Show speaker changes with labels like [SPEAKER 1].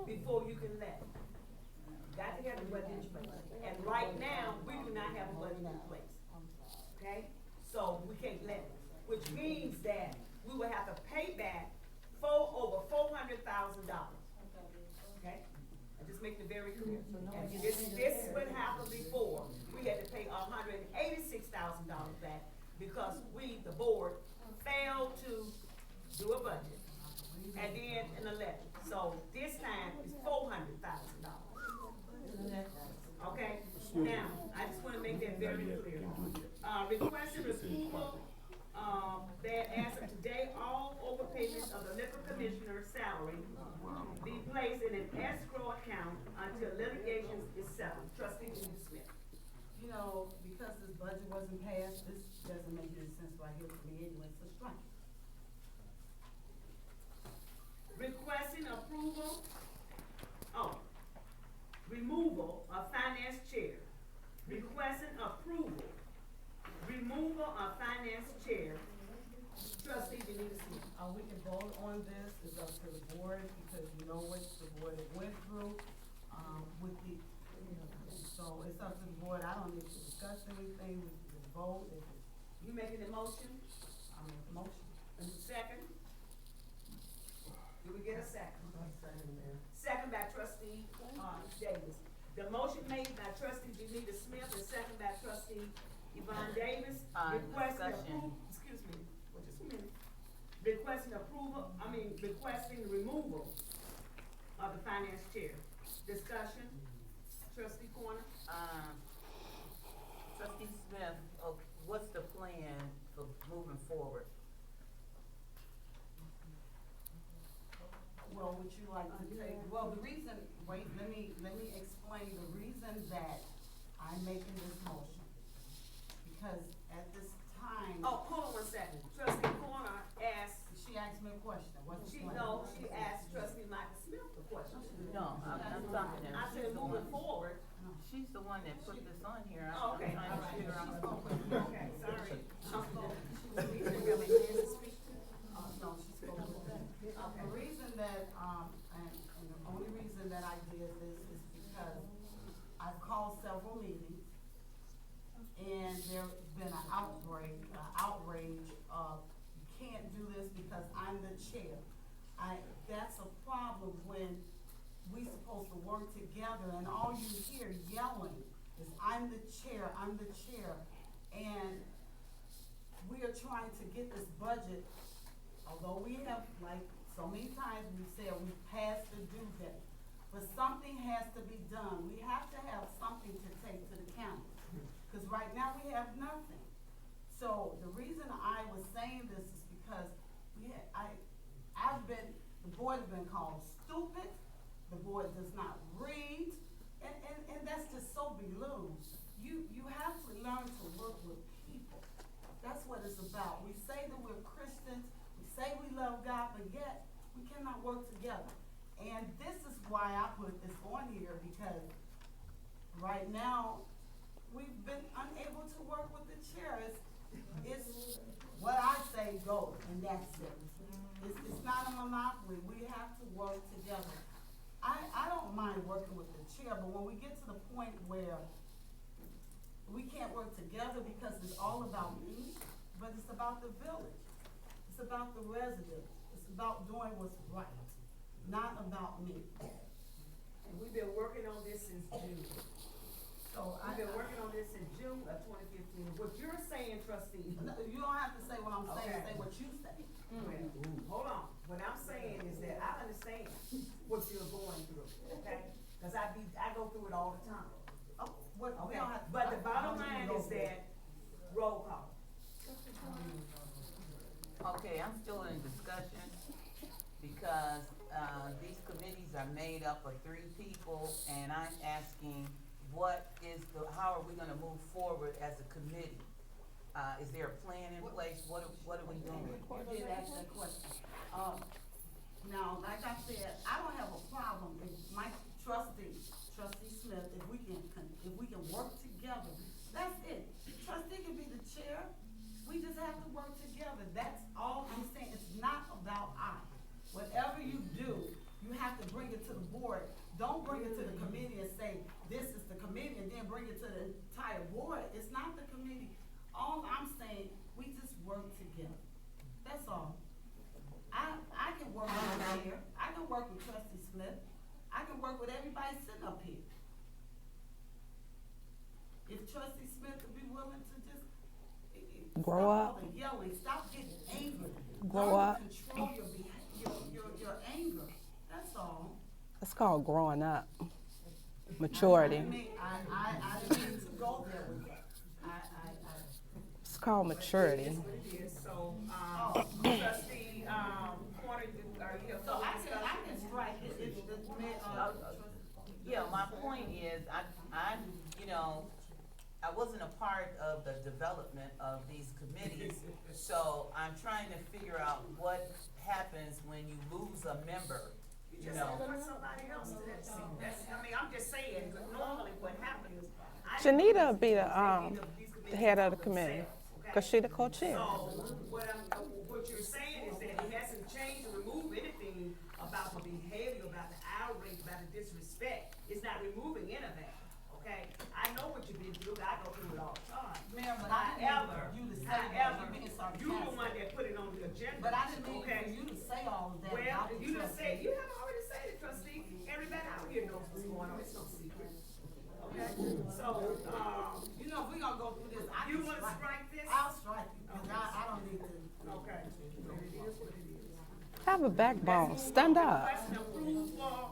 [SPEAKER 1] before you can let. Got to have a budget in place. And right now, we do not have a budget in place. Okay? So we can't let it, which means that we will have to pay back over $400,000. Okay? I just make it very clear. And this is what happened before. We had to pay $186,000 back because we, the board, failed to do a budget and then an election. So this time it's $400,000. Okay? Now, I just want to make that very clear. Requesting approval that as of today, all overpayments of the liquor commissioner's salary be placed in an escrow account until litigation is settled. Trustee Denise Smith.
[SPEAKER 2] You know, because this budget wasn't passed, this doesn't make any sense right here for me anyway, so strike.
[SPEAKER 1] Requesting approval, removal of finance chair. Requesting approval, removal of finance chair. Trustee Denise Smith.
[SPEAKER 2] We can vote on this, it's up to the board, because you know what the board had went through, with the, so it's up to the board, I don't need to discuss anything, we can vote, if it's,
[SPEAKER 1] You making the motion?
[SPEAKER 2] I make a motion.
[SPEAKER 1] Second? Do we get a second? Second by trustee, Davis. The motion made by trustee Janita Smith and second by trustee Yvonne Davis. Requesting approval, excuse me, just a minute. Requesting removal of the finance chair. Discussion, trustee Corner?
[SPEAKER 3] Trustee Smith, what's the plan for moving forward?
[SPEAKER 2] Well, would you like to take, well, the reason, wait, let me explain the reason that I'm making this motion. Because at this time.
[SPEAKER 1] Oh, hold on one second. Trustee Corner asked.
[SPEAKER 2] She asked me a question, what's the plan?
[SPEAKER 1] She asked trustee Michael Smith a question.
[SPEAKER 3] No, I'm talking to her.
[SPEAKER 1] I said moving forward.
[SPEAKER 3] She's the one that put this on here.
[SPEAKER 1] Oh, okay.
[SPEAKER 3] I'm trying to figure out.
[SPEAKER 1] Okay, sorry.
[SPEAKER 2] No, she spoke with that. The reason that, and the only reason that I did this is because I've called several meetings and there's been an outrage of, you can't do this because I'm the chair. That's a problem when we supposed to work together and all you hear yelling is, I'm the chair, and we are trying to get this budget. Although we have, like, so many times we've said we passed the due date, but something has to be done. We have to have something to take to the county, because right now we have nothing. So the reason I was saying this is because the board has been called stupid, the board does not read, and that's just so belittling. You have to learn to work with people. That's what it's about. We say that we're Christians, say we love God, but yet we cannot work together. And this is why I put this on here, because right now we've been unable to work with the chair. It's what I say goes, and that's it. It's not a monopoly. We have to work together. I don't mind working with the chair, but when we get to the point where we can't work together because it's all about me, but it's about the village. It's about the residents. It's about doing what's right, not about me.
[SPEAKER 1] And we've been working on this since June.
[SPEAKER 2] So
[SPEAKER 1] I've been working on this since June of 2015. What you're saying, trustee.
[SPEAKER 2] No, you don't have to say what I'm saying,
[SPEAKER 1] Okay.
[SPEAKER 2] say what you say.
[SPEAKER 1] Well, hold on. What I'm saying is that I understand what you're going through, okay? Cause I go through it all the time.
[SPEAKER 2] Oh, what, we
[SPEAKER 1] Okay,
[SPEAKER 2] don't have to.
[SPEAKER 1] but the bottom line is that roll call.
[SPEAKER 3] Okay, I'm still in discussion because these committees are made up of 3 people, and I'm asking how are we gonna move forward as a committee? Is there a plan in place? What are we doing?
[SPEAKER 2] You did ask that question. Now, like I said, I don't have a problem if my trustee Smith, if we can work together, that's it. Trustee can be the chair, we just have to work together, that's all I'm saying. It's not about I. Whatever you do, you have to bring it to the board. Don't bring it to the committee and say, this is the committee, and then bring it to the entire board. It's not the committee. All I'm saying, we just work together. That's all. I can work with the mayor. I can work with Trustee Smith. I can work with everybody sitting up here. If Trustee Smith would be willing to just
[SPEAKER 4] Grow
[SPEAKER 2] stop
[SPEAKER 4] up.
[SPEAKER 2] all the yelling, stop getting angry.
[SPEAKER 4] Grow
[SPEAKER 2] Learn
[SPEAKER 4] up.
[SPEAKER 2] to control your anger. That's all.
[SPEAKER 4] It's called growing up. Maturity.
[SPEAKER 2] I didn't mean to go there with that.
[SPEAKER 4] It's called maturity.
[SPEAKER 1] It is what it is, so, trustee, Porter, are you?
[SPEAKER 2] So I can strike it if the mayor,
[SPEAKER 3] Yeah, my point is, you know, I wasn't a part of the development of these committees, so I'm trying to figure out what happens when you lose a member, you
[SPEAKER 1] Just
[SPEAKER 3] know.
[SPEAKER 1] appoint somebody else to that seat. I mean, I'm just saying, normally what happens.
[SPEAKER 4] Janita be the head of the committee, cause she the co-chair.
[SPEAKER 1] So, what you're saying is that it hasn't changed or removed anything about the behavior, about the outrage, about the disrespect. It's not removing any of that, okay? I know what you've been through, I go through it all the time.
[SPEAKER 2] Mayor, but I didn't mean for you to say that. You're being sarcastic.
[SPEAKER 1] You the one that put it on the agenda.
[SPEAKER 2] But I didn't mean
[SPEAKER 1] okay?
[SPEAKER 2] for you to say all of that.
[SPEAKER 1] Well,
[SPEAKER 2] about the
[SPEAKER 1] you done
[SPEAKER 2] trustee.
[SPEAKER 1] said, you have already said it, trustee. Everybody out here knows what's going on, it's no secret. Okay, so,
[SPEAKER 2] You know, if we gonna go through this, I
[SPEAKER 1] you
[SPEAKER 2] can
[SPEAKER 1] wanna strike this?
[SPEAKER 2] I'll strike it, cause I don't need to.
[SPEAKER 1] Okay, it is what it is.
[SPEAKER 4] Have a backbone. Stand up.
[SPEAKER 1] Request and approve for